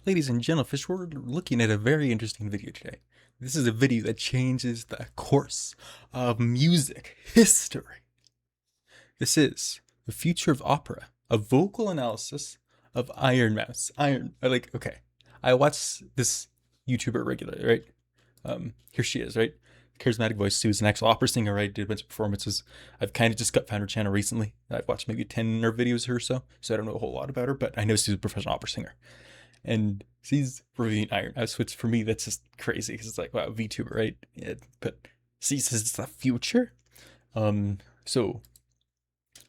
Ladies and gentlemen, we're looking at a very interesting video today. This is a video that changes the course of music history. This is the future of opera, a vocal analysis of Ironmouse. Okay. I watch this YouTuber regularly, right? Here she is, right? Charismatic voice. She was an actual opera singer, right? Did a bunch of performances. I've kind of just found her channel recently. I've watched maybe 10 of her videos or so I don't know a whole lot about her, but I know she's a professional opera singer. And she's reviewing Ironmouse, which for me, that's just crazy because it's like, wow, VTuber, right? Yeah, but she says it's the future. So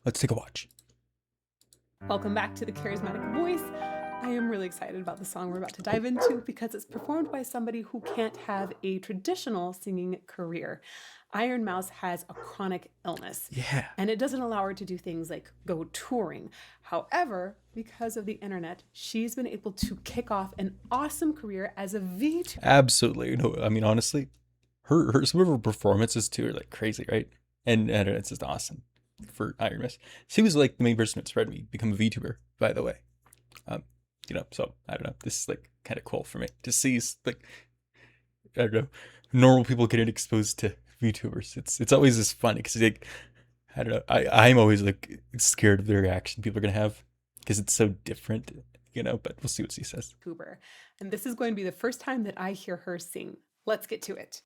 let's take a watch. Welcome back to the Charismatic Voice. I am really excited about the song we're about to dive into because it's performed by somebody who can't have a traditional singing career. Ironmouse has a chronic illness. Yeah. And it doesn't allow her to do things like go touring. However, because of the internet, she's been able to kick off an awesome career as a VTuber. Absolutely. No, I mean, honestly, some of her performances too are like crazy, right? And it's just awesome for Ironmouse. She was like the main person that spread me become a VTuber, by the way. So I don't know. This is like kind of cool for me to see, like, I don't know, normal people getting exposed to VTubers. It's always just funny because like, I don't know. I'm always like scared of the reaction people are gonna have because it's so different, But we'll see what she says. And this is going to be the first time that I hear her sing. Let's get to it.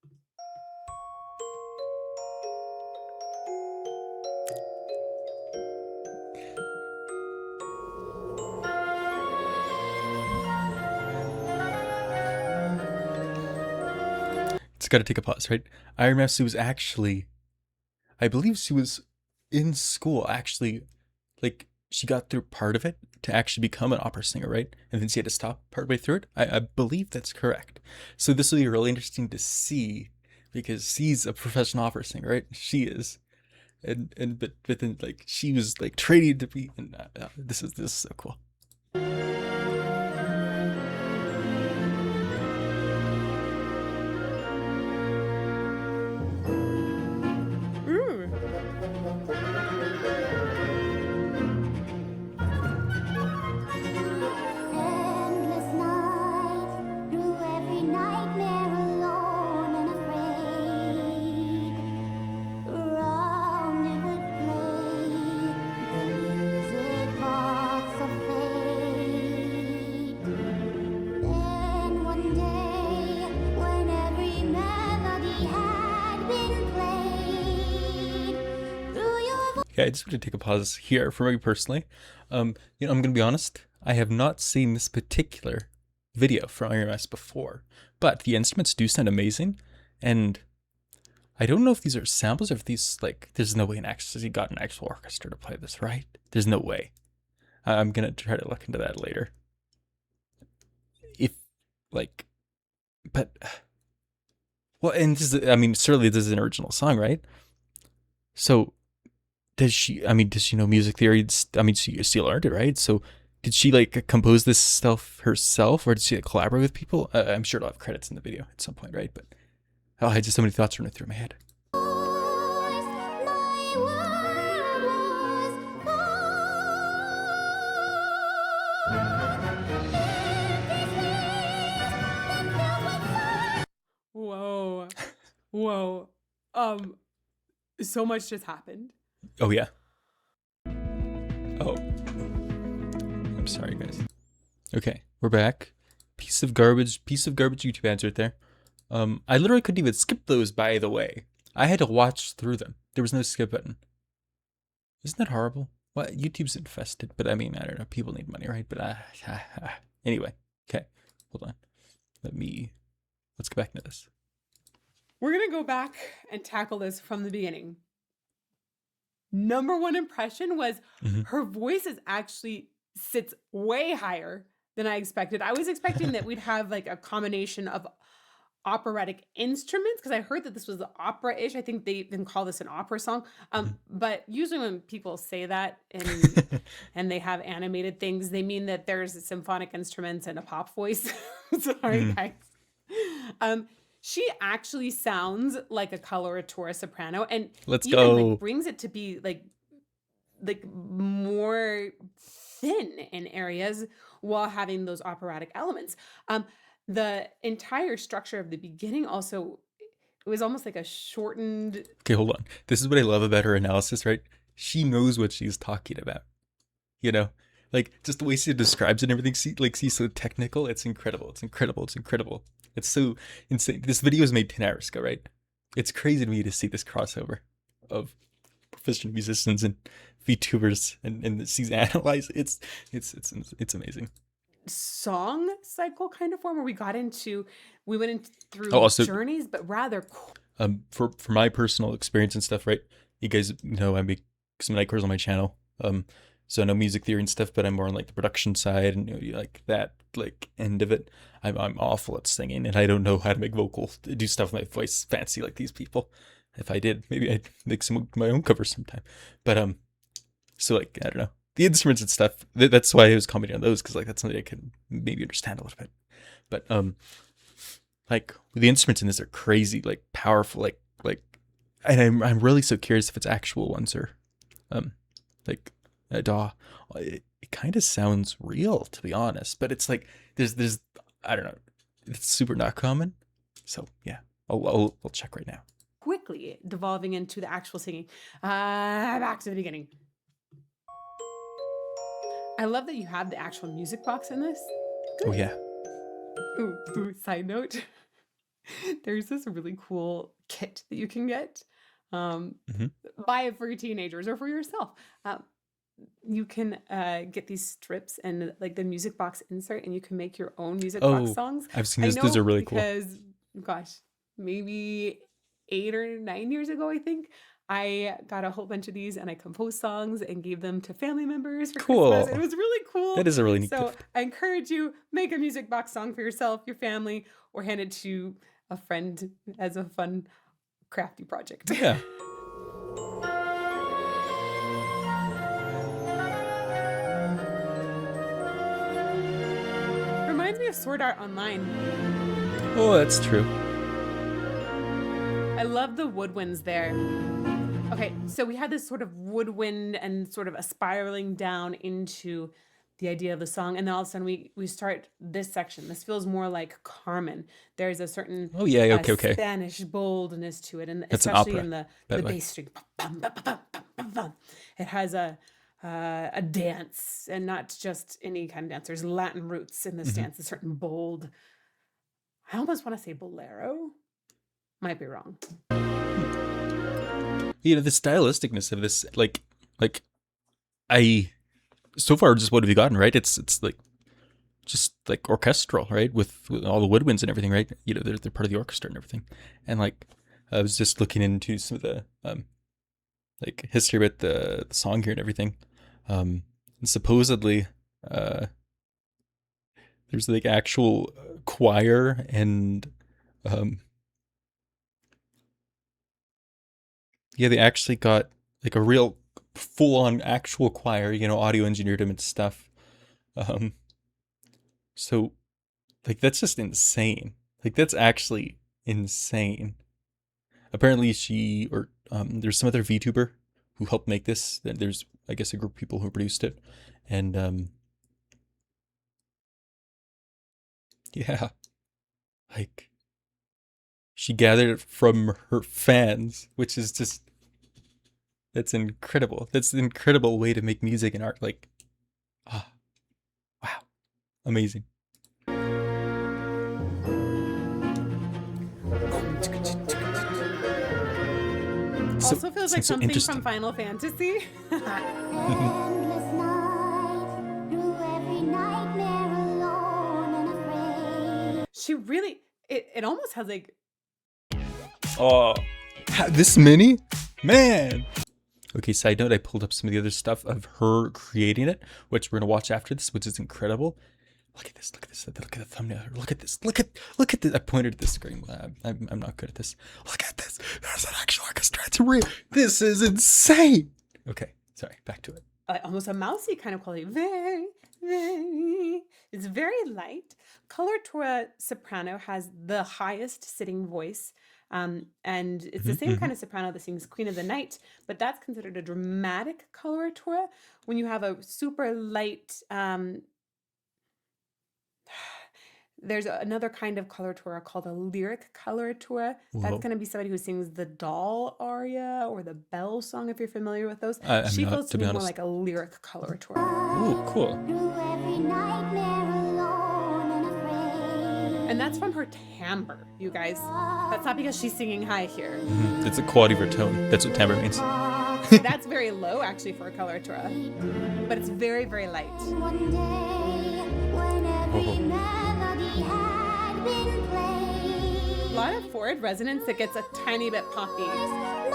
It's got to take a pause, right? Ironmouse was actually, I believe she was in school, actually, like, she got through part of it to actually become an opera singer, right? And then she had to stop partway through it. I believe that's correct. So this will be really interesting to see because she's a professional opera singer, right? She is. But then like she was like trained to be, and this is so cool. Yeah, I just want to take a pause here for me personally. I'm gonna be honest. I have not seen this particular video from Ironmouse before, but the instruments do sound amazing, and I don't know if these are samples or if these like. There's no way he got an actual orchestra to play this, right? There's no way. I'm gonna try to look into that later. If like, but well, and this is, I mean, certainly this is an original song, right? So does she know music theory? I mean, she learned it, right? So did she like compose this stuff herself or did she like, collaborate with people? I'm sure it'll have credits in the video at some point, right? But I had just so many thoughts running through my head. Whoa. Whoa. So much just happened. Oh yeah. Oh, I'm sorry, guys. Okay, we're back. Piece of garbage YouTube ads right there. I literally couldn't even skip those, by the way. I had to watch through them. There was no skip button. Isn't that horrible? Well, YouTube's infested, but I mean, I don't know. People need money, right? But anyway, okay, hold on. Let's go back into this. We're going to go back and tackle this from the beginning. Number one impression was her voice actually sits way higher than I expected. I was expecting that we'd have like a combination of operatic instruments because I heard that this was opera-ish. I think they even call this an opera song. But usually when people say that and they have animated things, they mean that there's symphonic instruments and a pop voice. Sorry, guys. She actually sounds like a coloratura soprano, and Let's even go. like brings it to be like more thin in areas, while having those operatic elements. The entire structure of the beginning also, it was almost like a shortened. Okay, hold on. This is what I love about her analysis, right? She knows what she's talking about. You know, like just the way she describes it and everything. She's so technical. It's incredible. It's incredible. It's incredible. It's so insane. This video was made 10 hours ago, right? It's crazy to me to see this crossover of professional musicians and VTubers and she's analyzed. It's amazing. Song cycle kind of form where we went in through Oh, also, journeys, but rather for my personal experience and stuff, right? You guys know I make some night cores on my channel. So I know music theory and stuff, but I'm more on like the production side and like that like end of it. I'm awful at singing and I don't know how to make vocals, do stuff with my voice fancy like these people. If I did, maybe I'd make some of my own covers sometime. But so like I don't know the instruments and stuff. That's why I was commenting on those because like that's something I can maybe understand a little bit. But like the instruments in this are crazy, like powerful, and I'm really so curious if it's actual ones or like a DAW. It kind of sounds real to be honest, but it's like there's I don't know, it's super not common. So yeah, I'll check right now. quickly devolving into the actual singing. Back to the beginning. I love that you have the actual music box in this. Oh yeah. Ooh, side note. There's this really cool kit that you can get. Buy it for your teenagers or for yourself. You can get these strips and like the music box insert, and you can make your own music box songs. I've seen this. Those are really cool. Because, gosh, maybe 8 or 9 years ago, I think, I got a whole bunch of these and I composed songs and gave them to family members for Christmas. It was really cool. That is a really neat So gift. I encourage you, make a music box song for yourself, your family, or hand it to a friend as a fun, crafty project. Yeah. Reminds me of Sword Art Online. Oh, that's true. I love the woodwinds there. Okay, so we had this sort of woodwind and sort of a spiraling down into the idea of the song, and then all of a sudden we start this section. This feels more like Carmen. There's a certain okay. Spanish boldness to it, and That's especially an opera, in the bass string. It has a dance, and not just any kind of dance. There's Latin roots in this dance, a certain bold. I almost want to say bolero. Might be wrong. The stylisticness of this, like so far, just what have you gotten, right? It's like just like orchestral, right? With all the woodwinds and everything, right? They're part of the orchestra and everything. And like I was just looking into some of the like history about the song here and everything. And supposedly there's like actual choir and they actually got like a real full-on actual choir, audio engineered them and stuff. So like that's just insane. Like that's actually insane. Apparently there's some other VTuber who helped make this. There's, I guess, a group of people who produced it. And yeah, like she gathered it from her fans, which is just, that's incredible. That's an incredible way to make music and art. Like, wow, amazing. Also feels like something from Final Fantasy. Endless night, through every nightmare alone and afraid. She really, it almost has like, this many? Man. Okay, side note, I pulled up some of the other stuff of her creating it, which we're gonna watch after this, which is incredible. Look at this, look at the thumbnail. Look at this, look at this. I pointed at the screen. I'm not good at this. Look at this. There's an actual orchestra. It's real. This is insane. Okay, sorry, back to it. Almost a mousy kind of quality. Very, very. It's very light. Coloratura soprano has the highest sitting voice. And it's the same kind of soprano that sings Queen of the Night, but that's considered a dramatic coloratura. When you have a super light There's another kind of coloratura called a lyric coloratura. That's Whoa. going to be somebody who sings the doll aria or the bell song, if you're familiar with those. I'm She not, feels to to be me more honest. like a lyric coloratura. Ooh, cool. Through every nightmare alone and afraid. And that's from her timbre, you guys. That's not because she's singing high here. It's the quality of her tone. That's what timbre means. That's very low, actually, for a coloratura. But it's very, very light. One day, when every Oh. melody had been played, A lot of forward resonance that gets a tiny bit poppy. my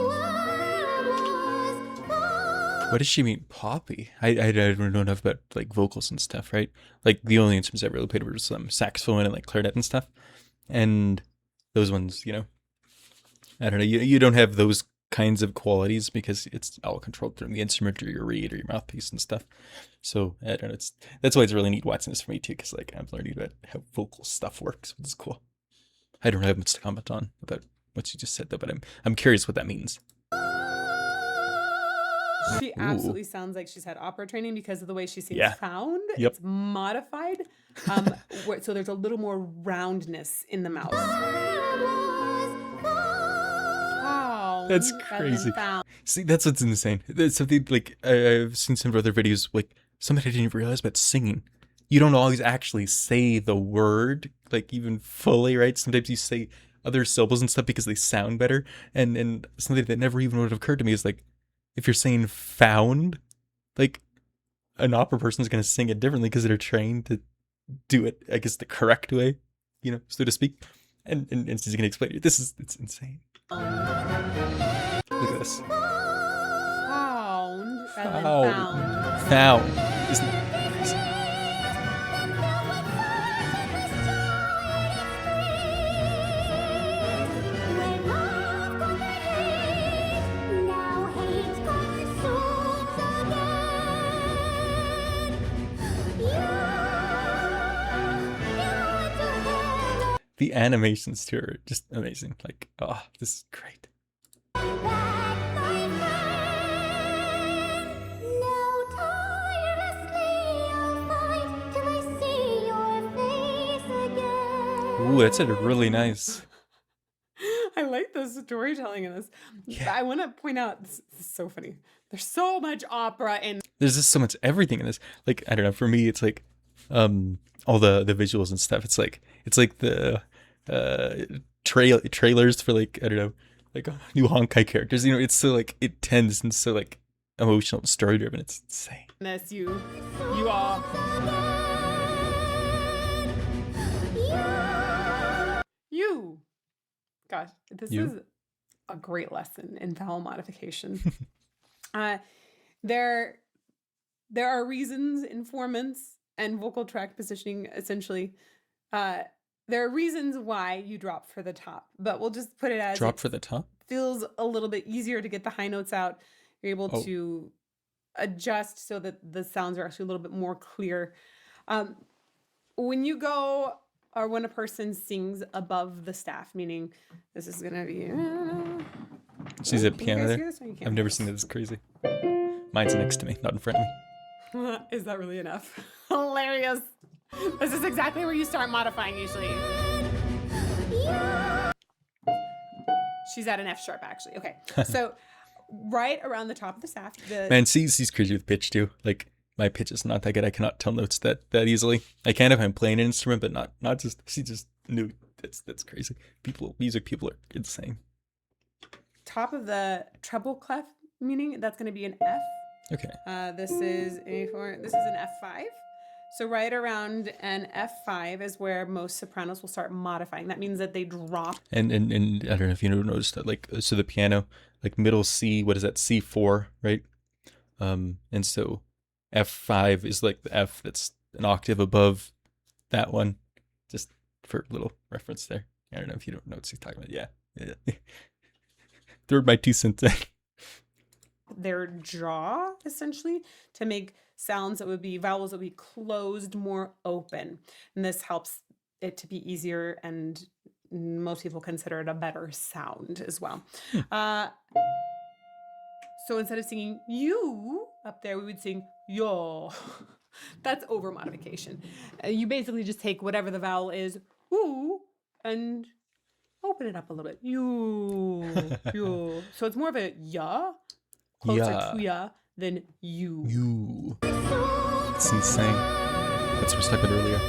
world was gone. What does she mean, poppy? I don't know enough about like vocals and stuff, right? Like the only instruments I really played were some saxophone and like clarinet and stuff, and those ones, you know, I don't know. You don't have those kinds of qualities because it's all controlled through the instrument or your reed or your mouthpiece and stuff. So I don't know. That's why it's really neat watching this for me too, because like I'm learning about how vocal stuff works, which is cool. I don't have much to comment on about what you just said though, but I'm curious what that means. She Ooh. absolutely sounds like she's had opera training because of the way she sings Yeah. found. Yep. It's modified. So there's a little more roundness in the mouth. Found That's rather than crazy. found. See, that's what's insane. That's something like I've seen some other videos, like something I didn't even realize about singing. You don't always actually say the word, like even fully, right? Sometimes you say other syllables and stuff because they sound better. And something that never even would have occurred to me is like, if you're saying found, like an opera person is going to sing it differently because they're trained to do it, I guess, the correct way, you know, so to speak. And she's going to explain it. It's insane. Look at this. Found rather than Found. found. Found. Isn't that crazy? When love conquered hate, now hate consumes again. You went to heaven. The animations too are just amazing. Like, oh, this is great. Back, my friend. Now tirelessly I'll fight till I see your face again. Ooh, that sounded really nice. I like the storytelling in this. Yeah. I want to point out, this is so funny. There's so much opera in. There's just so much everything in this. Like, I don't know, for me it's like all the visuals and stuff. It's like the trailers for like, I don't know, like new Honkai characters. You know, it's so like intense and so like emotional and story driven. It's insane. This you are. You. Gosh, this You? is a great lesson in vowel modification. There are reasons in formants and vocal tract positioning, essentially. There are reasons why you drop for the top, but we'll just put it as Drop it for the top. feels a little bit easier to get the high notes out. You're able Oh. to adjust so that the sounds are actually a little bit more clear. When you go, or when a person sings above the staff, meaning this is gonna be. She's a Can you piano guys there. hear this or you can't I've hear never this? seen it this crazy. Mine's next to me, not in front of me. Is that really enough? Hilarious. This is exactly where you start modifying usually. She's at an F sharp actually. Okay. So right around the top of the staff, Man, she's crazy with pitch too. Like my pitch is not that good. I cannot tell notes that easily. I can if I'm playing an instrument, but not just. She just knew. That's crazy. Music people are insane. top of the treble clef, meaning that's going to be an F. Okay. This is this is an F5. So right around an F5 is where most sopranos will start modifying. That means that they drop. And I don't know if you noticed that, like, so the piano, like middle C, what is that, C4, right? And so F5 is like the F that's an octave above that one, just for a little reference there. I don't know if you don't know what she's talking about. Yeah. Throw my 2 cents in. Their jaw, essentially, to make sounds that would be vowels that would be closed more open. And this helps it to be easier, and most people consider it a better sound as well. So instead of singing you up there, we would sing yo. That's over modification. You basically just take whatever the vowel is, ooh, and open it up a little bit. You. So it's more of a ya, closer to ya than you. You. It's insane. That's what I was talking about earlier.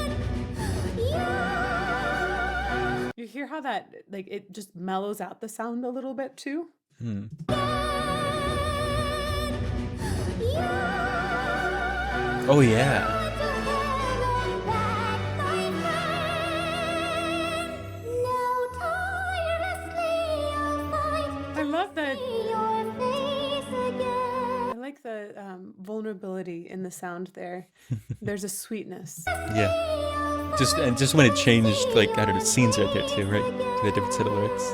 You hear how that, like, it just mellows out the sound a little bit too? Oh, yeah. I love that. I like the vulnerability in the sound there. There's a sweetness. Yeah. Just when it changed, like, I don't know, scenes right there too, right? To the different set of lyrics.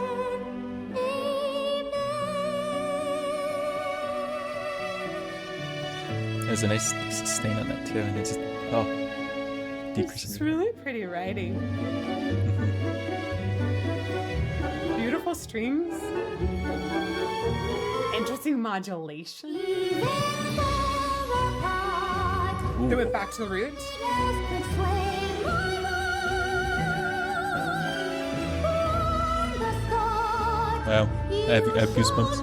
There's a nice sustain on that too, and it's just, decreasing. It's really pretty writing. Beautiful strings. Interesting modulation. They went back to the roots. Wow, I have goosebumps.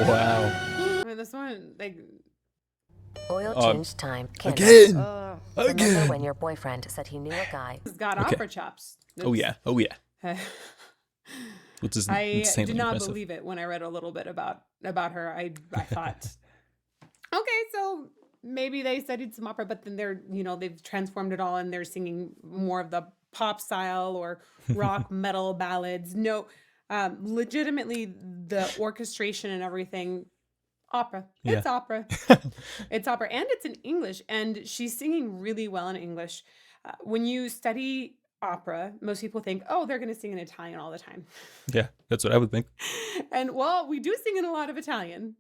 Wow. I mean, this one, like, Oil change time. Again! Remember when your boyfriend said he knew a guy? it's got Okay. opera chops. Oh yeah. Oh yeah. It's- Which is I insanely did not impressive. believe it when I read a little bit about her. I thought, okay, so maybe they studied some opera, but then they've transformed it all and they're singing more of the pop style or rock metal ballads. No, legitimately the orchestration and everything, opera. It's opera. It's opera, and it's in English, and she's singing really well in English. When you study opera, most people think, oh, they're going to sing in Italian all the time. Yeah, that's what I would think. And well, we do sing in a lot of Italian.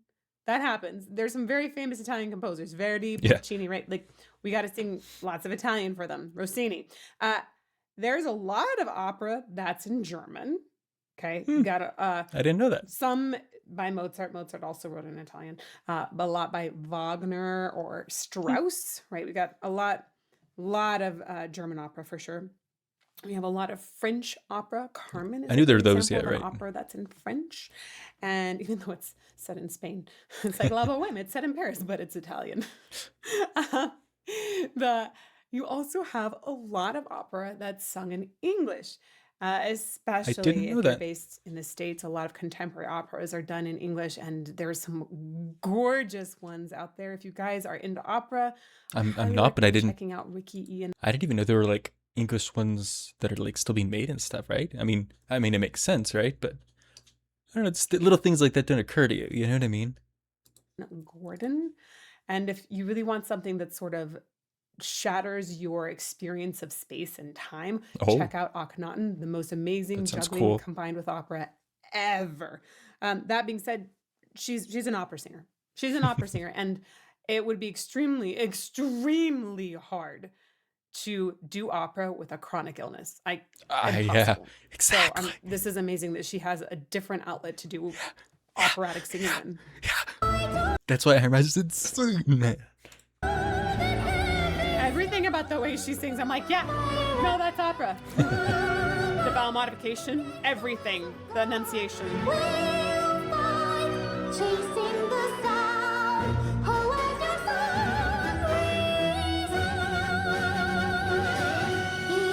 That happens. There's some very famous Italian composers, Verdi, Yeah. Puccini, right? Like, we got to sing lots of Italian for them. Rossini. There's a lot of opera that's in German. Okay, got to I didn't know that. some by Mozart. Mozart also wrote in Italian, but a lot by Wagner or Strauss. Right, we got a lot of German opera for sure. We have a lot of French opera. Carmen is I knew there a were good those, example yeah, of an right. opera that's in French. And even though it's set in Spain, it's like La Boheme, it's set in Paris, but it's Italian. You also have a lot of opera that's sung in English, especially didn't know if you're that. based in the States. A lot of contemporary operas are done in English, and there's some gorgeous ones out there. If you guys are into opera, I'm highly not, but I recommend didn't. checking out Ricky Ian. I didn't even know there were like English ones that are like still being made and stuff, right? I mean, it makes sense, right? But I don't know, it's the little things like that don't occur to you. You know what I mean? Gordon. And if you really want something that sort of shatters your experience of space and time, Oh. check out Akhenaten, the most amazing That sounds juggling cool. combined with opera ever. That being said, she's an opera singer. She's an opera singer, and it would be extremely, extremely hard to do opera with a chronic illness. Yeah, Impossible. exactly. So this is amazing that she has a different outlet to do operatic singing in. That's why Ironmouse is insane, man. Everything about the way she sings, I'm like, yeah, no, that's opera. The vowel modification, everything, the enunciation. Chasing the sound, oh, as your song rings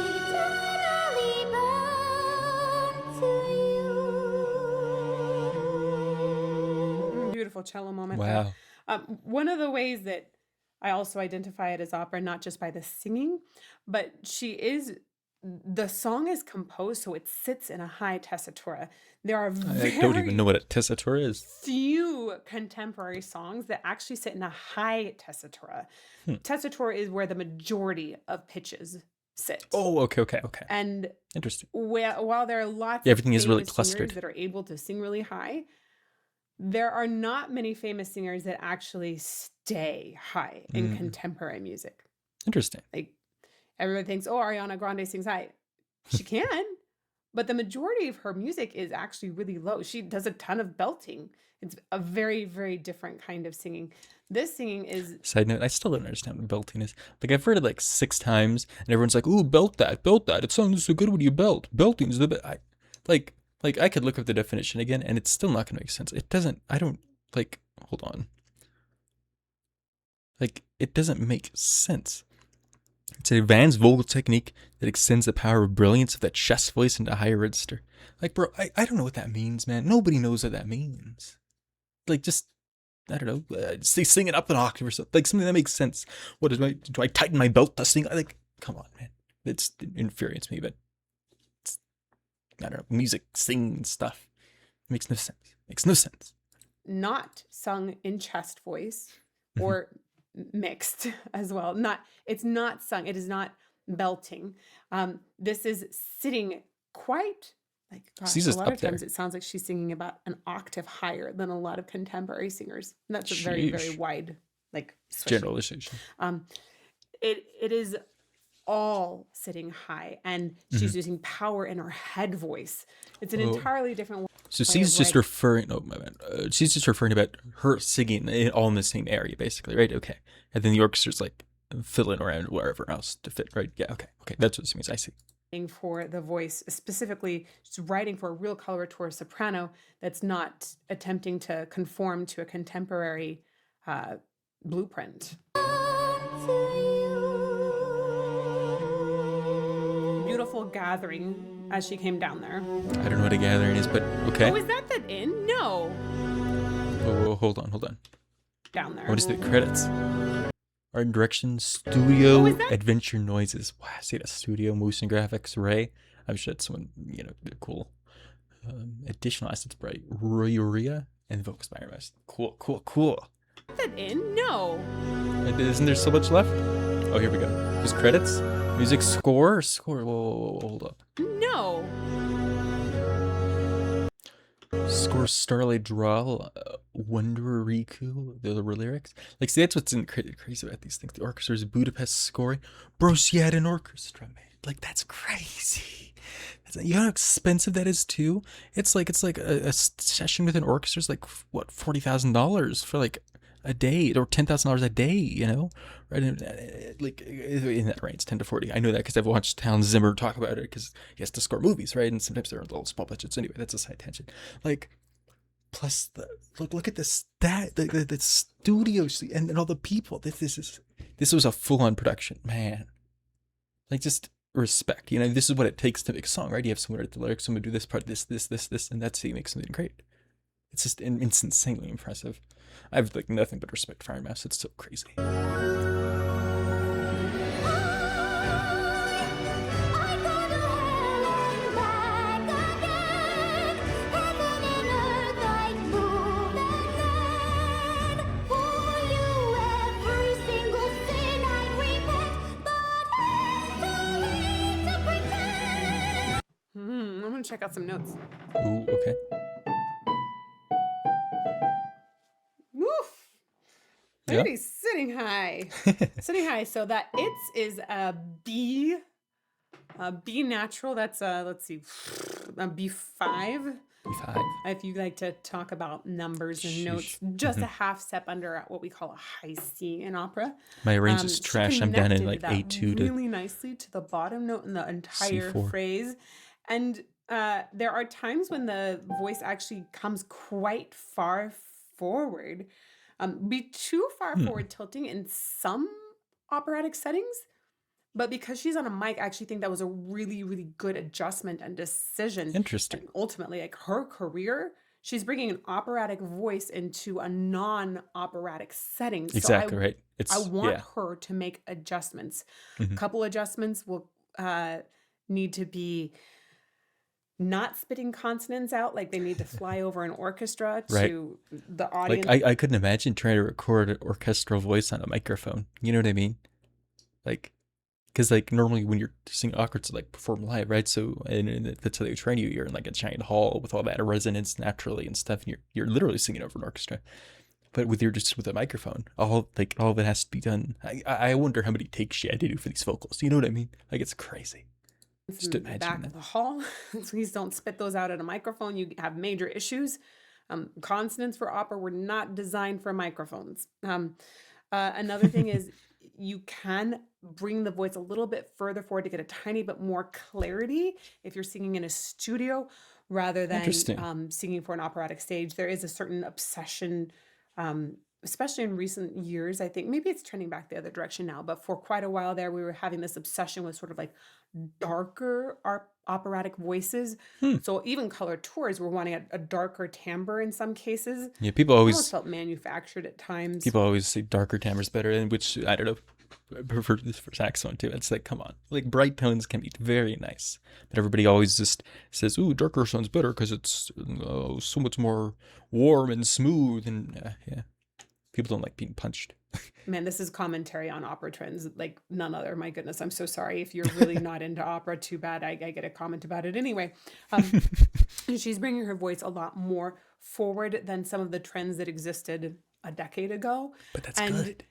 eternally bound to you. Beautiful cello moment. Wow. One of the ways that I also identify it as opera, not just by the singing, but the song is composed so it sits in a high tessitura. There are I don't even know what a tessitura is. few contemporary songs that actually sit in a high tessitura. Tessitura is where the majority of pitches sit. Oh, okay. And Interesting. while there are lots Yeah, everything of is really famous singers clustered. that are able to sing really high, There are not many famous singers that actually stay high in contemporary music. Interesting. Like everyone thinks, oh, Ariana Grande sings high. She can, but the majority of her music is actually really low. She does a ton of belting. It's a very, very different kind of singing. This singing is Side note, I still don't understand what belting is. Like, I've heard it like 6 times, and everyone's like, ooh, belt that, belt that. It sounds so good when you belt. Belting's the best. Like, I could look up the definition again, and it's still not going to make sense. It doesn't, I don't, like, hold on. Like, it doesn't make sense. It's an advanced vocal technique that extends the power of brilliance of that chest voice into a higher register. Like, bro, I don't know what that means, man. Nobody knows what that means. Like, just, I don't know, sing it up an octave or something. Like, something that makes sense. What is do I tighten my belt to sing? Like, come on, man. It infuriates me, but it's, I don't know, music, singing stuff. It makes no sense. Makes no sense. not sung in chest voice or mixed as well. It's not sung. It is not belting. This is sitting quite like, gosh, She's a just lot up of times there. it sounds like she's singing about an octave higher than a lot of contemporary singers. And that's a very, very Sheesh. wide, like, switching. Generalization. It is all sitting high, and she's using power in her head voice. It's an entirely different way. So way she's of just writing. referring. Oh my bad. She's just referring about her singing all in the same area, basically, right? Okay. And then the orchestra's like fiddling around wherever else to fit, right? Yeah. Okay. Okay. That's what this means. I see. For the voice, specifically just writing for a real coloratura soprano that's not attempting to conform to a contemporary blueprint. Beautiful gathering as she came down there. I don't know what a gathering is, but okay. Oh, is that the inn? No. Oh, hold on. Down there. What is the credits? Art and direction, studio, Oh, is that- adventure noises. Wow, I see that studio, motion graphics, Ray. I'm sure it's someone, cool. Additional assets by Roya and vocals by Ironmouse. Cool. That inn? No. And isn't there so much left? Oh, here we go. Just credits, music, score. Whoa, hold up. No. Score Starlight Draw, Wonder Riku, the lyrics. Like, see, that's what's crazy about these things. The orchestra's Budapest scoring. Bro, she had an orchestra, man. Like, that's crazy. You know how expensive that is too? It's like a session with an orchestra is like, what, $40,000 for like a day, or $10,000 a day, right? Like, in that range, 10 to 40. I know that because I've watched Hans Zimmer talk about it, because he has to score movies, right? And sometimes they're little small budgets. Anyway, that's a side tangent. Like, plus look at this, the studio and all the people. This was a full-on production, man. Like, just respect. This is what it takes to make a song, right? You have someone write the lyrics, someone do this part, this, and that's how you make something great. It's just it's insanely impressive. I have like nothing but respect for Ironmouse. It's so crazy. I'm gonna check out some notes. Ooh, okay. Woof. Yeah. Really sitting high. Sitting high. So that is a B. B natural. That's let's see, a B5. B5. If you like to talk about numbers and notes, just a half step under what we call a high C in opera. My range is She trash. I'm down in connected like that A2 to really nicely to the bottom note in the entire C4. phrase. And there are times when the voice actually comes quite far forward. Be too far forward tilting in some operatic settings, but because she's on a mic, I actually think that was a really, really good adjustment and decision. Interesting. And ultimately, like, her career, she's bringing an operatic voice into a non-operatic setting. Exactly, so right. I want her to make adjustments. A couple adjustments will need to be not spitting consonants out, like they need to fly over an orchestra to the audience. Like, I couldn't imagine trying to record an orchestral voice on a microphone. You know what I mean? Like, Because like normally when you're singing opera to like perform live, right? So and that's how they train you. You're in like a giant hall with all that resonance naturally and stuff, and you're literally singing over an orchestra. But with your just with a microphone, all of it has to be done. I wonder how many takes she had to do for these vocals. You know what I mean? Like it's crazy. Just in the imagine back that. of the hall. Please don't spit those out at a microphone. You have major issues. Consonants for opera were not designed for microphones. Another thing is you can bring the voice a little bit further forward to get a tiny bit more clarity if you're singing in a studio rather than Interesting. singing for an operatic stage. There is a certain obsession, especially in recent years. I think maybe it's trending back the other direction now, but for quite a while there, we were having this obsession with sort of like darker operatic voices. Hmm. So even color tours were wanting a darker timbre in some cases. Yeah, people Almost always felt manufactured at times. people always say darker timbre's better, and which I don't know. I prefer this for saxophone too. It's like, come on, like bright tones can be very nice, but everybody always just says, "Ooh, darker sounds better because it's so much more warm and smooth." And yeah, people don't like being punched. Man, this is commentary on opera trends like none other. My goodness, I'm so sorry. If you're really not into opera, too bad. I get a comment about it anyway. She's bringing her voice a lot more forward than some of the trends that existed a decade ago. But that's And good.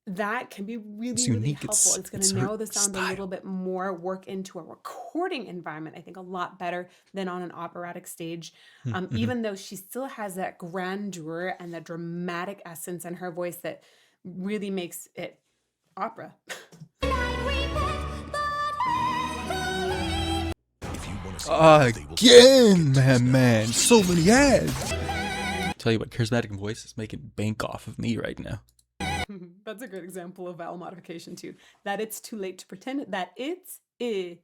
that can be really, It's really unique. helpful. It's going It's to her narrow the sound a style. little bit more, work into a recording environment, I think a lot better than on an operatic stage. Mhm. Even though she still has that grandeur and that dramatic essence in her voice that really makes it opera. Again, man, so many ads. Tell you what, charismatic voice is making bank off of me right now. That's a good example of vowel modification too. That it's too late to pretend that it's is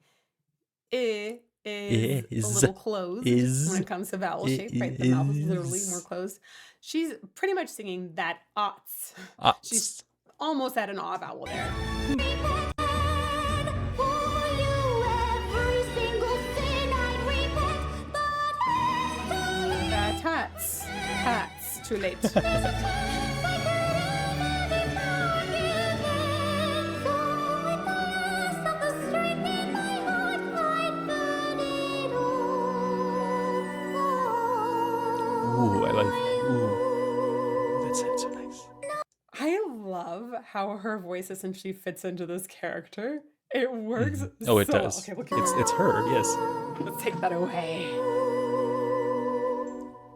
a little closed when it comes to vowel shape, right? The mouth is literally more closed. She's pretty much singing that oughts. She's almost at an ah vowel there. Hats, too late. Ooh, I like. Ooh, that sounds so nice. I love how her voice essentially fits into this character. It works. Oh, it so does. Okay, look It's her. Yes. Let's take that away.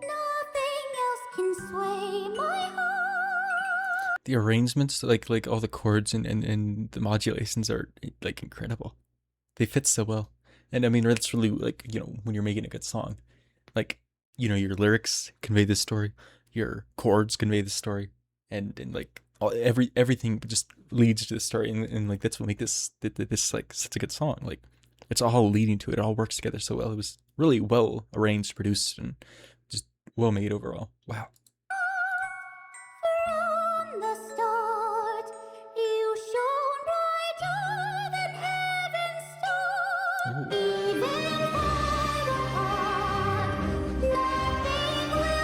Nothing else can sway my heart. The arrangements, like all the chords and the modulations are like incredible. They fit so well, and I mean that's really like when you're making a good song, like your lyrics convey this story, your chords convey this story, and like everything just leads to the story, and like that's what makes this like such a good song. Like it's all leading to it. It all works together so well. It was really well arranged, produced, and just well made overall. Wow. From the start, you shone brighter than heaven's star. Even far apart, nothing will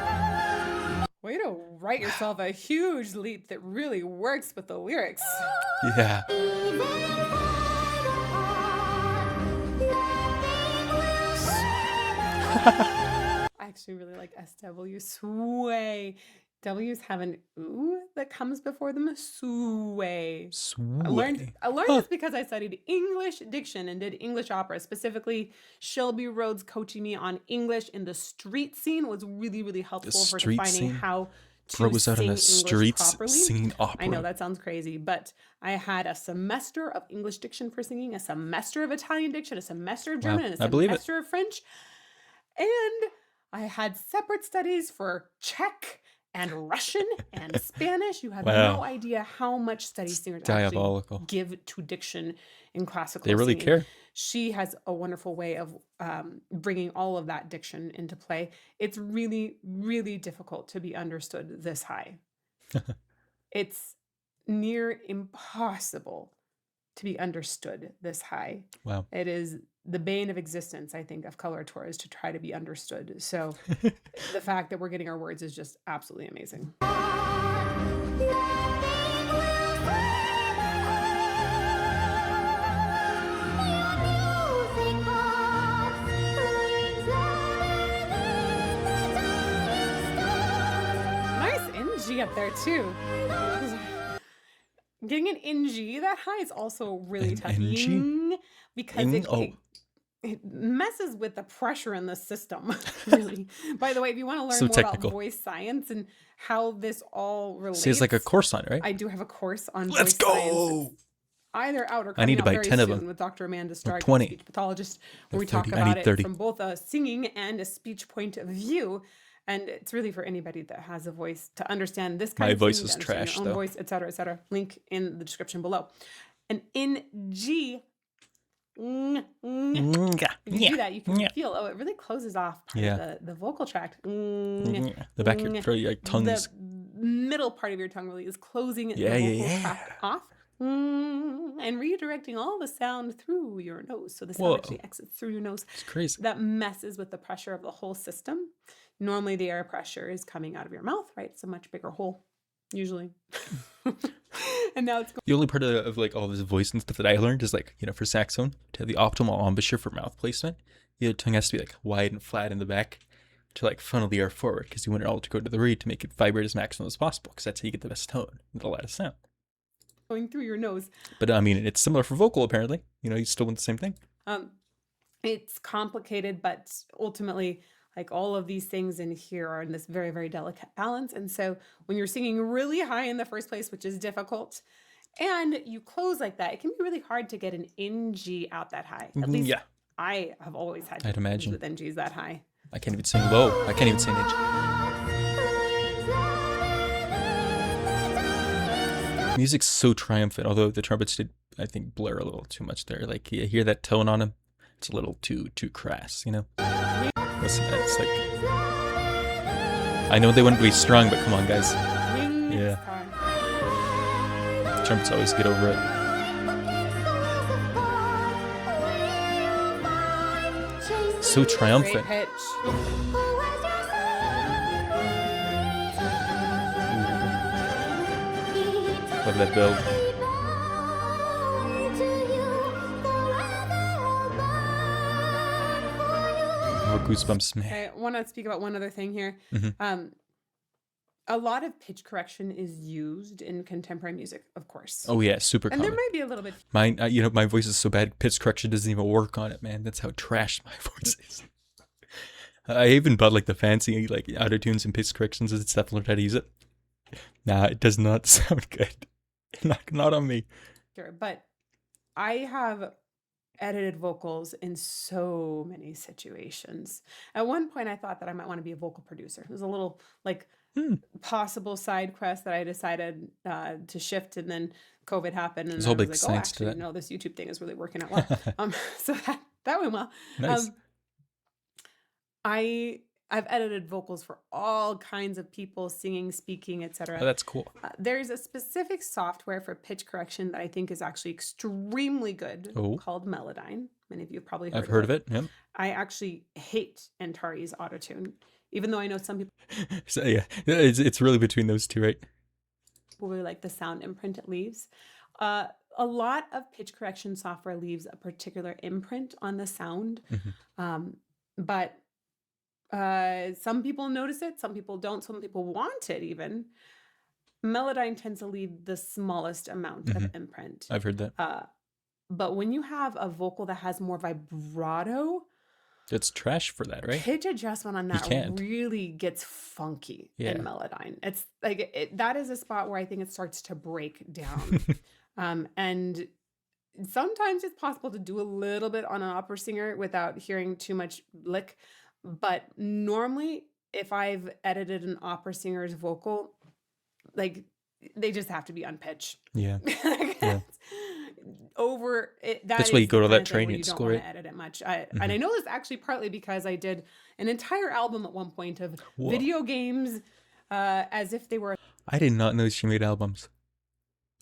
separate. Way to write yourself a huge leap that really works with the lyrics. Yeah. Even far apart, nothing will separate. I actually really like SW. Sway. W's have an ooh that comes before them. Sway. I learned this because I studied English diction and did English opera. Specifically, Shelby Rhodes coaching me on English in the street scene was really, really helpful for street defining scene? how to Bro was out sing on the English streets properly. singing opera. I know that sounds crazy, but I had a semester of English diction for singing, a semester of Italian diction, a semester of German, and a I believe it. semester of French. And I had separate studies for Czech and Russian and Spanish. You have Wow. no idea how much study singers Diabolical. actually give to diction in classical They really singing. care. She has a wonderful way of bringing all of that diction into play. It's really, really difficult to be understood this high. It's near impossible to be understood this high. Wow. It is the bane of existence, I think, of coloratura is to try to be understood. So the fact that we're getting our words is just absolutely amazing. Nothing will up there too. Getting an NG that high is also really An tough. NG? Ying, because it messes with the pressure in the system, really. By the way, if you want to learn So more technical. about voice science and how this all relates, See, it's like a course on it, right? I do have a course on Let's voice science. go! It's either out or I coming need to out buy very 10 of soon them. with Dr. Amanda Stark, 20. speech pathologist, where we 30. talk I about need it 30. from both a singing and a speech point of view. And it's really for anybody that has a voice to understand this kind My of voice singing, is to understand trash, your own though. voice, etc., etc. Link in the description below. And in G, if you do that, you can feel, it really closes off part of the vocal tract. The back of your throat, your tongues. The middle part of your tongue really is closing the vocal tract off and redirecting all the sound through your nose. So the sound actually exits through your nose. It's crazy. That messes with the pressure of the whole system. Normally the air pressure is coming out of your mouth, right? It's a much bigger hole, usually. And now it's going. The only part of like all this voice and stuff that I learned is like, for saxophone, to have the optimal embouchure for mouth placement, your tongue has to be like wide and flat in the back to like funnel the air forward, because you want it all to go to the reed to make it vibrate as maximum as possible, because that's how you get the best tone with a lot of sound. Going through your nose. But I mean, it's similar for vocal apparently. You still want the same thing. It's complicated, but ultimately, like all of these things in here are in this very, very delicate balance. And so when you're singing really high in the first place, which is difficult, and you close like that, it can be really hard to get an NG out that high. At least I have always had I'd imagine with NGs that high. I can't even sing low. I can't even sing edge. Music's so triumphant, although the trumpets did, I think, blur a little too much there. Like, you hear that tone on them, it's a little too crass, Listen, it's like, I know they wouldn't be strong, but come on, guys. Yeah. The trumpets always get over it. So triumphant. Great pitch. Love that build. More goosebumps, man. Okay, I want to speak about one other thing here. A lot of pitch correction is used in contemporary music, of course. Oh yeah, super and common. there might be a little bit. Mine, my voice is so bad, pitch correction doesn't even work on it, man. That's how trash my voice is. I even bought like the fancy like auto tunes and pitch corrections and stuff. Learned how to use it. Nah, it does not sound good. Not on me. Sure, but I have edited vocals in so many situations. At one point, I thought that I might want to be a vocal producer. It was a little like possible side quest that I decided to shift, and then COVID happened, and There's I all was big like, science to that. no, this YouTube thing is really working out well. So that went well. Nice. I've edited vocals for all kinds of people, singing, speaking, etc. Oh, that's cool. There's a specific software for pitch correction that I think is actually extremely good called Melodyne. Many of you have probably heard I've heard of it. Yep. I actually hate Antari's autotune, even though I know some people So yeah, it's really between those two, right? really like the sound imprint it leaves. A lot of pitch correction software leaves a particular imprint on the sound, but some people notice it, some people don't, some people want it even. Melodyne tends to leave the smallest amount of imprint. I've heard that. But when you have a vocal that has more vibrato, It's trash for that, right? pitch adjustment on that can't. really gets funky Yeah. in Melodyne. It's like that is a spot where I think it starts to break down. And sometimes it's possible to do a little bit on an opera singer without hearing too much lick. But normally, if I've edited an opera singer's vocal, like they just have to be on pitch. Yeah. Over it, That's why you go to that training training you at don't school, want right? to edit it much. And I know this actually partly because I did an entire album at one point of video games as if they were I did not know she made albums.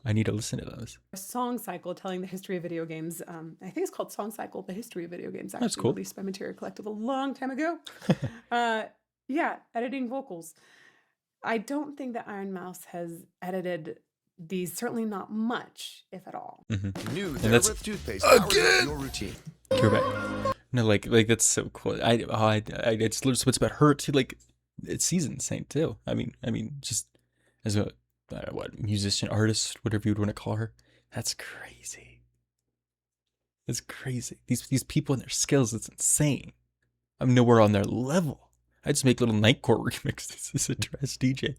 I need to listen to those. a song cycle telling the history of video games. I think it's called Song Cycle, the History of Video Games, actually That's cool. released by Material Collective a long time ago. Yeah, editing vocals. I don't think that Ironmouse has edited these, certainly not much, if at all. New And that's TheraBreath toothpaste powers up your routine. You're back. No, like that's so cool. It's about her too. Like, it's Season Saint too. I mean, just as a musician, artist, whatever you'd want to call her. That's crazy. It's crazy. These people and their skills, it's insane. I'm nowhere on their level. I just make little nightcore remixes as a dress DJ.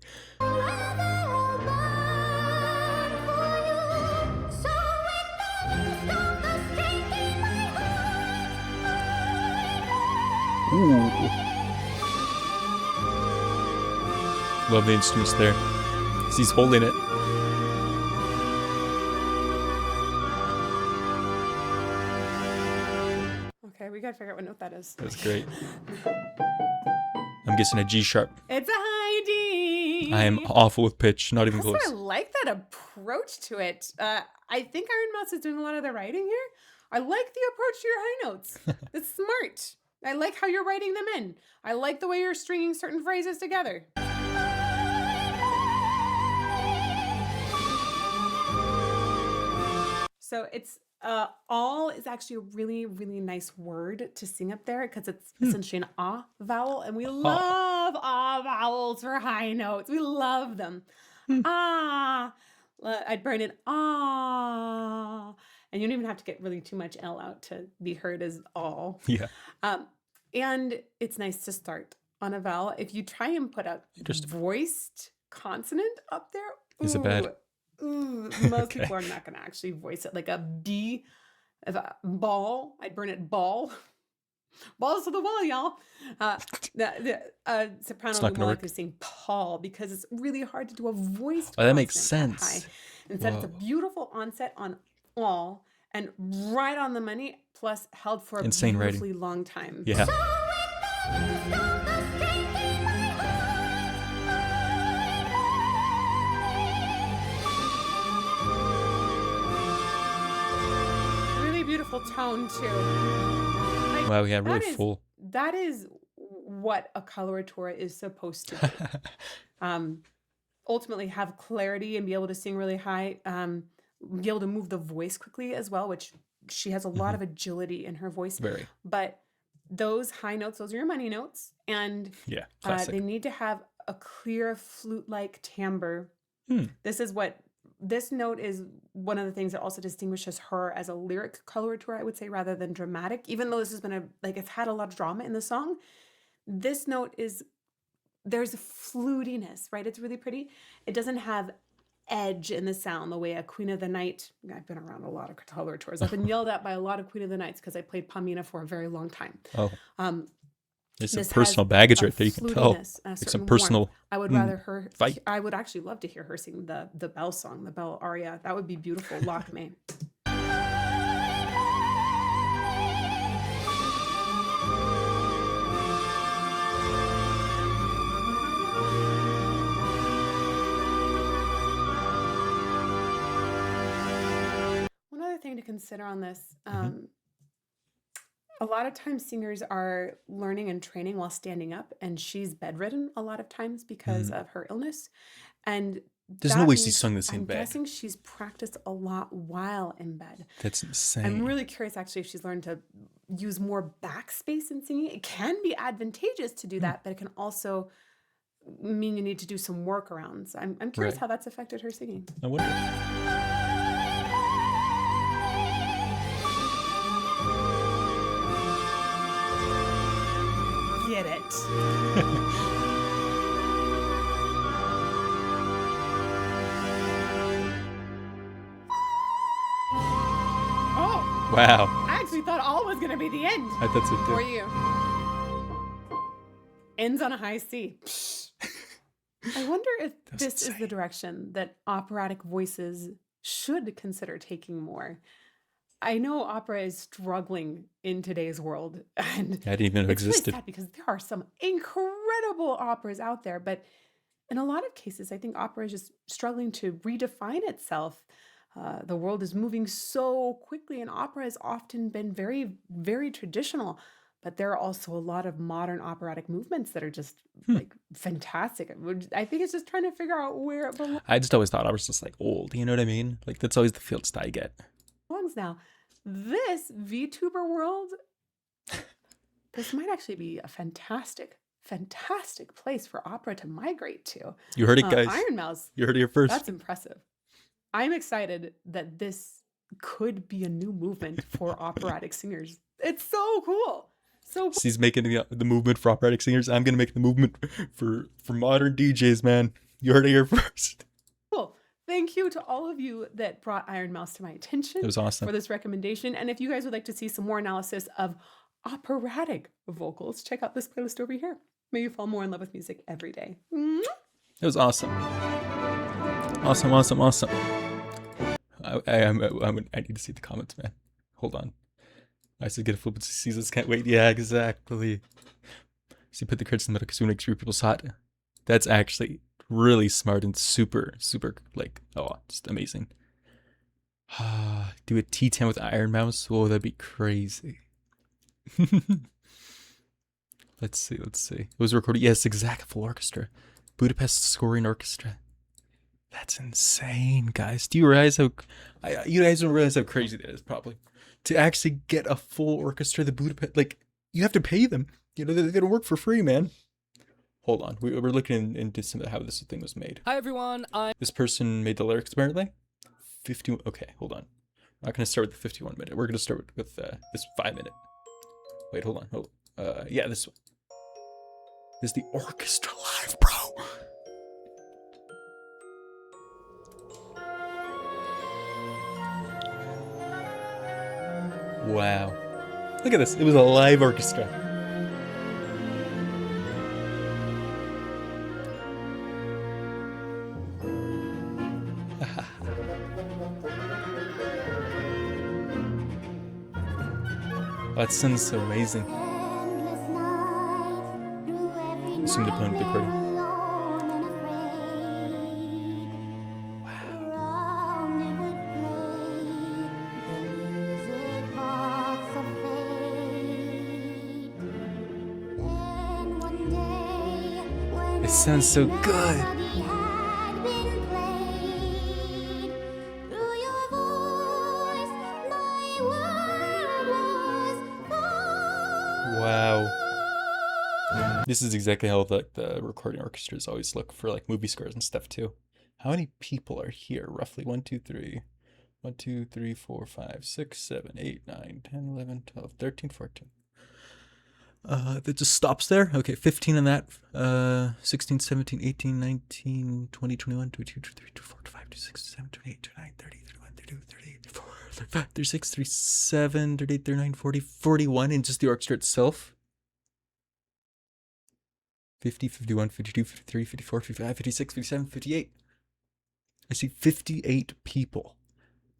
Ooh. Love the instruments there. He's holding it. Okay, we gotta figure out what note that is. That's great. I'm guessing a G sharp. It's a high D. I am awful with pitch, not even Also, close. I like that approach to it. I think Ironmouse is doing a lot of the writing here. I like the approach to your high notes. It's smart. I like how you're writing them in. I like the way you're stringing certain phrases together. So it's all is actually a really, really nice word to sing up there because it's essentially an ah vowel, and we love ah vowels for high notes. We love them. Ah, I'd burn it ah, and you don't even have to get really too much L out to be heard as all. Yeah. And it's nice to start on a vowel. If you try and put a voiced consonant up there, Is it bad? Most people are not going to actually voice it. Like a B, if a ball, I'd burn it ball. Balls to the wall, y'all. Soprano Lumalik is saying Paul because it's really hard to do a voiced Oh, that makes consonant that sense. high. Instead, it's a beautiful onset on all and right on the money, plus held for a Insane writing. beautifully long time. Yeah. Really beautiful tone too. Like, Wow, yeah, really full. That is what a coloratura is supposed to do. Ultimately have clarity and be able to sing really high, be able to move the voice quickly as well, which she has a lot of agility in her voice. Very. But those high notes, those are your money notes. And Yeah, classic. they need to have a clear flute-like timbre. This note is one of the things that also distinguishes her as a lyric coloratura, I would say, rather than dramatic. Even though this has been it's had a lot of drama in the song, this note there's a flutiness, right? It's really pretty. It doesn't have edge in the sound the way a Queen of the Night. I've been around a lot of coloraturas. I've been yelled at by a lot of Queen of the Nights because I played Pamina for a very long time. Oh. There's some personal baggage right there. You can tell. Like some personal I would rather her fight. I would actually love to hear her sing the Bell song, the Bell aria. That would be beautiful. Lock me. One other thing to consider on this, a lot of times singers are learning and training while standing up, and she's bedridden a lot of times because of her illness. And there's that no way she means sung this in I'm bed. guessing she's practiced a lot while in bed. That's insane. I'm really curious actually if she's learned to use more backspace in singing. It can be advantageous to do that, but it can also mean you need to do some workarounds. I'm curious how that's affected her singing. I wonder. Get it. Oh, Wow. I actually thought all was going to be the end I thought so for too. you. Ends on a high C. I wonder if this is the direction that operatic voices should consider taking more. I know opera is struggling in today's world, and I didn't even know it it's really existed. sad because there are some incredible operas out there, but in a lot of cases, I think opera is just struggling to redefine itself. The world is moving so quickly, and opera has often been very, very traditional. But there are also a lot of modern operatic movements that are just like fantastic. I think it's just trying to figure out where it I just always thought I was just like old. You know what I mean? Like that's always the feels that I get. belongs now. This VTuber world, this might actually be a fantastic fantastic place for opera to migrate to. You heard it, guys. Ironmouse, You heard it here first. that's impressive. I'm excited that this could be a new movement for operatic singers. It's so cool. So cool. He's making the movement for operatic singers. I'm gonna make the movement for modern DJs, man. You heard it here first. Cool. Thank you to all of you that brought Ironmouse to my attention. It was awesome. For this recommendation. And if you guys would like to see some more analysis of operatic vocals, check out this playlist over here. May you fall more in love with music every day. Mwah! It was awesome. Awesome. I need to see the comments, man. Hold on. I said get a flip seasons. Can't wait. Yeah, exactly. So you put the credits in the middle because we make sure people's hot. That's actually really smart and super, like, oh, just amazing. Do a T10 with Ironmouse. Oh, that'd be crazy. Let's see. It was recorded. Yes, exact full orchestra. Budapest Scoring Orchestra. That's insane, guys. Do you realize how... you guys don't realize how crazy that is, probably. To actually get a full orchestra, the Budapest... Like, you have to pay them. You know, they don't work for free, man. Hold on. We're looking into some of how this thing was made. Hi, everyone. This person made the lyrics, apparently. 51... Okay, hold on. I'm not going to start with the 51 minute. We're going to start with this 5 minute. Wait, hold on. Yeah, this one. This is the orchestra live, bro. Wow. Look at this. It was a live orchestra. That sounds so amazing. Assume they're playing with the accordion. It sounds so good. Wow. This is exactly how the recording orchestras always look for like movie scores and stuff too. How many people are here? Roughly 1, 2, 3. 1, 2, 3, 4, 5, 6, 7, 8, 9, 10, 11, 12, 13, 14. That just stops there. Okay, 15 on that. 16, 17, 18, 19, 20, 21, 22, 23, 24, 25, 26, 27, 28, 29, 30, 31, 32, 38, 34, 35, 36, 37, 38, 39, 40, 41 in just the orchestra itself. 50, 51, 52, 53, 54, 55, 56, 57, 58. I see 58 people.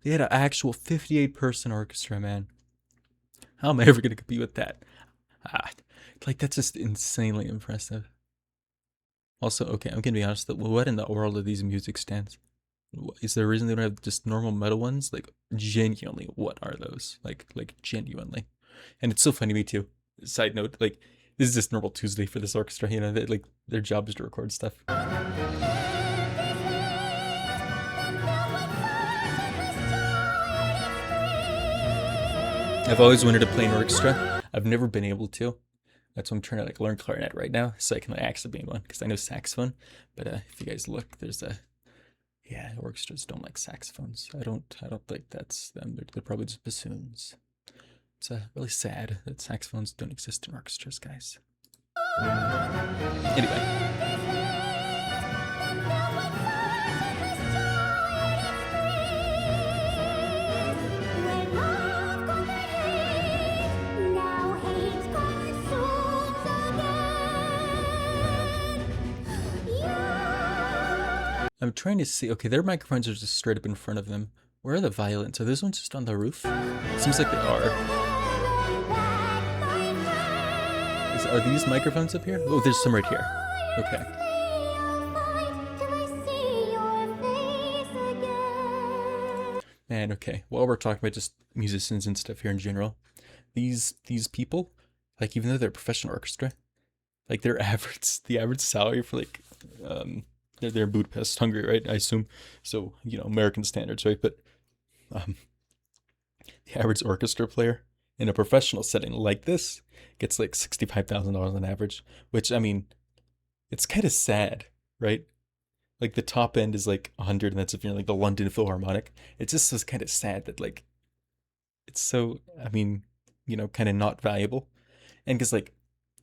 They had an actual 58 person orchestra, man. How am I ever going to compete with that? Like, that's just insanely impressive. Also, okay, I'm going to be honest. What in the world are these music stands? Is there a reason they don't have just normal metal ones? Like, genuinely, what are those? Like genuinely. And it's so funny to me, too. Side note, like, this is just normal Tuesday for this orchestra, you know, like, their job is to record stuff. I've always wanted to play an orchestra. I've never been able to. That's why I'm trying to like learn clarinet right now, so I can like, actually be in one, because I know saxophone. But if you guys look, there's orchestras don't like saxophones. I don't think that's them. They're probably just bassoons. It's really sad that saxophones don't exist in orchestras, guys. Anyway. I'm trying to see. Okay, their microphones are just straight up in front of them. Where are the violins? Are those ones just on the roof? Seems like they are. Are these microphones up here? Oh, there's some right here. Okay. Man, okay. While we're talking about just musicians and stuff here in general, these people, like, even though they're a professional orchestra, like the average salary for like they're in Budapest, Hungary, right? I assume. So, you know, American standards, right? But the average orchestra player in a professional setting like this gets like $65,000 on average, which, I mean, it's kind of sad, right? Like the top end is like 100, and that's if you're like the London Philharmonic. It just was kind of sad that like it's so, I mean, kind of not valuable. And because like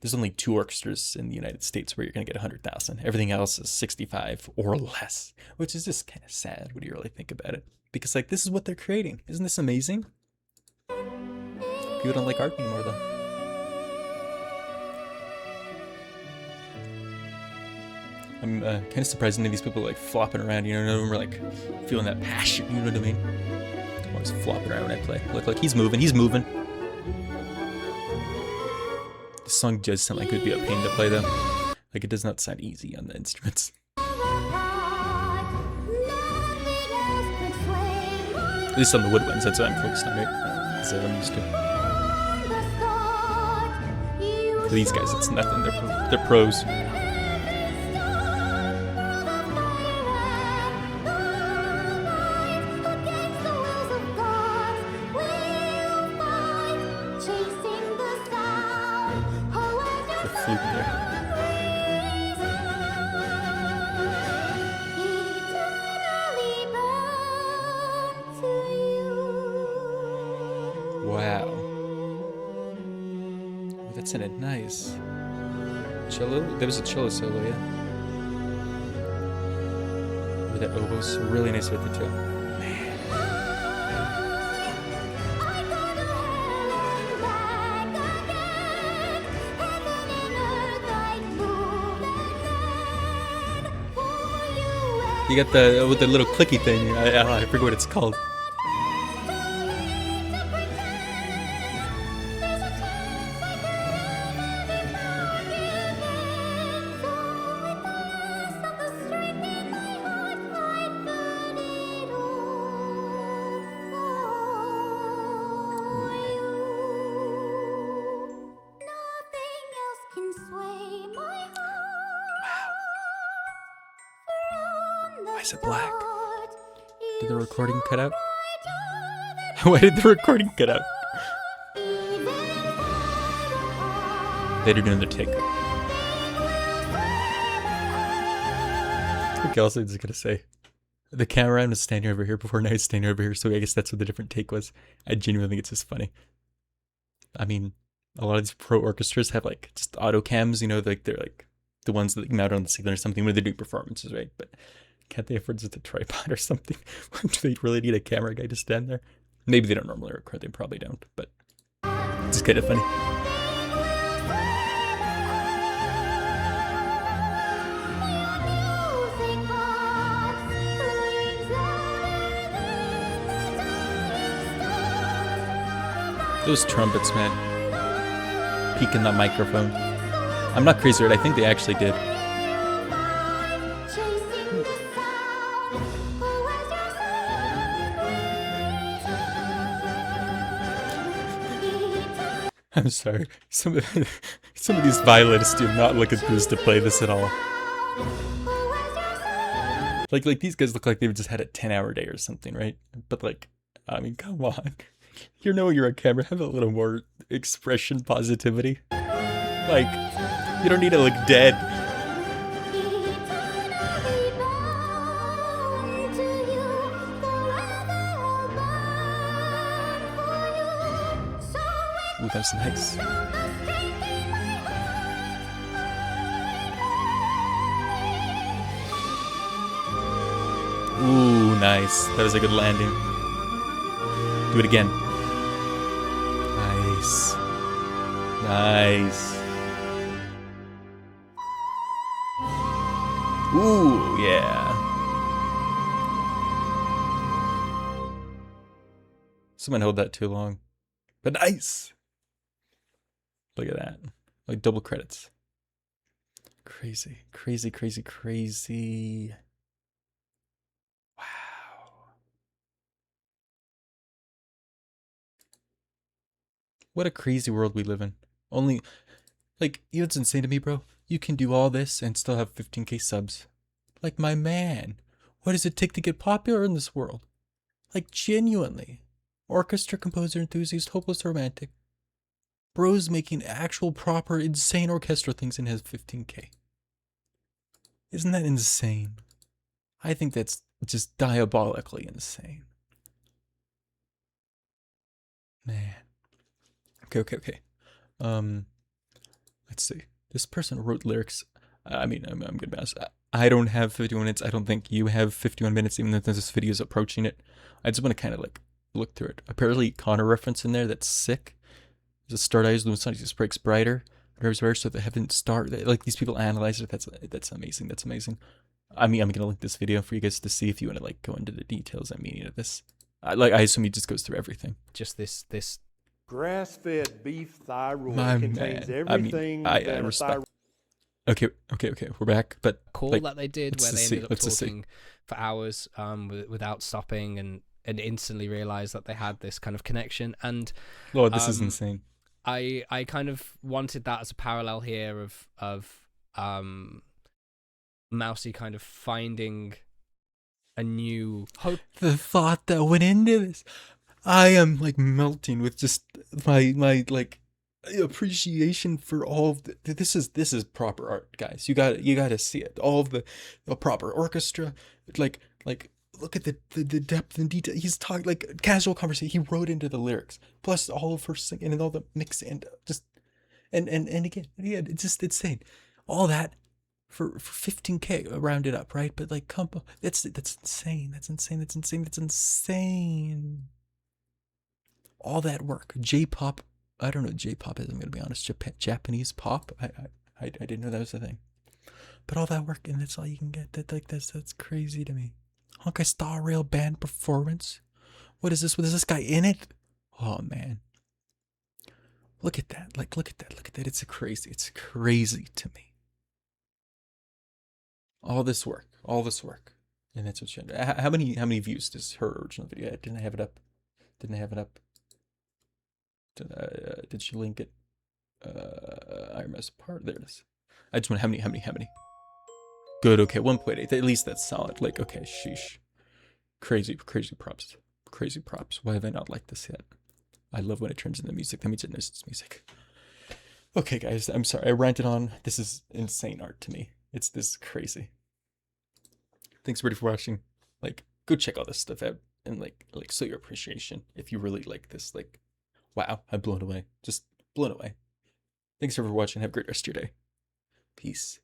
there's only 2 orchestras in the United States where you're gonna get 100,000. Everything else is 65 or less, which is just kind of sad when you really think about it. Because like this is what they're creating. Isn't this amazing? People don't like art anymore though. I'm kind of surprised none of these people are like flopping around, none of them are like feeling that passion, you know what I mean? I'm always flopping around when I play. Look, like he's moving. This song does sound like it would be a pain to play though. Like it does not sound easy on the instruments. At least on the woodwinds, that's what I'm focused on, right? That's what I'm used to. For these guys, it's nothing. They're pros. Wow. Oh, that sounded nice. Cello? There was a cello solo, yeah. With that oboe's really nice with the tail. Man. You got the with the little clicky thing. I forget what it's called. Why is it black? Did the recording cut out? Why did the recording cut out? They did another take. What else I was gonna say? The cameraman was standing over here before, now he's standing over here, so I guess that's what the different take was. I genuinely think it's just funny. I mean, a lot of these pro orchestras have like just auto cams, like they're like the ones that mount on the ceiling or something when they're doing performances, right? But can't they afford just a tripod or something? Do they really need a camera guy to stand there? Maybe they don't normally record, they probably don't, but it's just kind of funny. Those trumpets, man. Peeking that microphone. I'm not crazy, right? I think they actually did. I'm sorry. Some of these violinists do not look enthused to play this at all. Like these guys look like they've just had a 10-hour day or something, right? But like, I mean, come on. You're a camera. Have a little more expression, positivity. Like, you don't need to look dead. Ooh, that's nice. Ooh, nice. That was a good landing. Do it again. Nice. Nice. Ooh, yeah. Someone held that too long. But nice. Look at that. Like double credits. Crazy, crazy, crazy, crazy. Wow. What a crazy world we live in. Only, like, you know what's insane to me, bro? You can do all this and still have 15K subs. Like, my man. What does it take to get popular in this world? Like, genuinely. Orchestra, composer, enthusiast, hopeless romantic. Bro's making actual proper insane orchestral things and has 15K. Isn't that insane? I think that's just diabolically insane. Man. Okay. Let's see. This person wrote lyrics. I mean, I'm gonna be honest. I don't have 51 minutes. I don't think you have 51 minutes, even though this video is approaching it. I just want to kind of like look through it. Apparently, Connor reference in there that's sick. There's a start eyes, the sun just breaks brighter. So the heavens start. Like these people analyze it. That's amazing. That's amazing. I mean, I'm gonna link this video for you guys to see if you want to like go into the details and meaning of this. I assume he just goes through everything. Just this grass-fed beef thyroid My contains man. everything I that a respect. Okay, we're back. But call like, that they did, where they ended up talking for hours without stopping, and instantly realized that they had this kind of connection. And Lord, this is insane. I kind of wanted that as a parallel here of Mousy kind of finding a new hope. The thought that went into this, I am like melting with just my like appreciation for all of this is proper art, guys. You gotta see it. All of the proper orchestra, like look at the depth and detail. He's talking like casual conversation. He wrote into the lyrics, plus all of her singing and all the mix and just and again, it's just insane. All that for 15K, rounded up, right? But like, come on, that's insane. That's insane. All that work, J-pop. I don't know what J-pop is. I'm gonna be honest. Japanese pop. I didn't know that was a thing. But all that work, and that's all you can get. That's crazy to me. Honkai Star Rail band performance. What is this? What is this guy in it? Oh man. Look at that. Look at that. It's crazy to me. All this work. And that's what she had. How many views does her original video have? Didn't I have it up? Did she link it? Ironmouse part. There it is. I just want how many? Good. Okay, 1.8. At least that's solid. Like, okay, sheesh. Crazy props. Why have I not liked this yet? I love when it turns into music. That means it knows it's music. Okay, guys, I'm sorry. I ranted on. This is insane art to me. This is crazy. Thanks everybody for watching. Like, go check all this stuff out and like show your appreciation if you really like this. Like, wow, I'm blown away. Just blown away. Thanks for watching. Have a great rest of your day. Peace.